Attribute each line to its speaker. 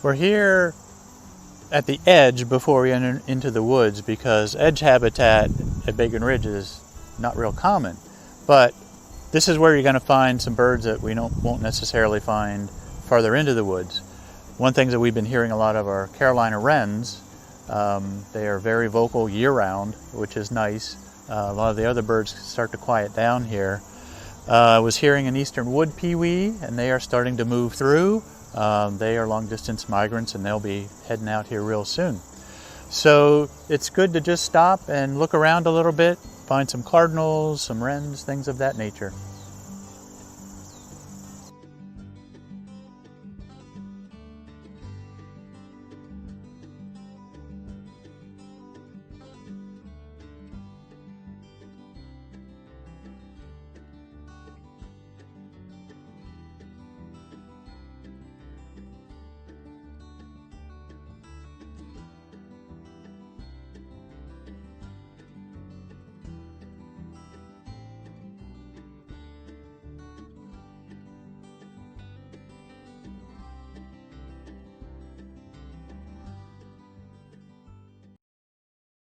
Speaker 1: We're here at the edge before we enter into the woods because edge habitat at Bacon Ridge is not real common. But this is where you're going to find some birds that we won't necessarily find farther into the woods. One thing that we've been hearing a lot of are Carolina wrens. They are very vocal year-round, which is nice. A lot of the other birds start to quiet down here. I was hearing an eastern Wood-Pewee, and they are starting to move through. They are long-distance migrants, and they'll be heading out here real soon. So it's good to just stop and look around a little bit, find some cardinals, some wrens, things of that nature.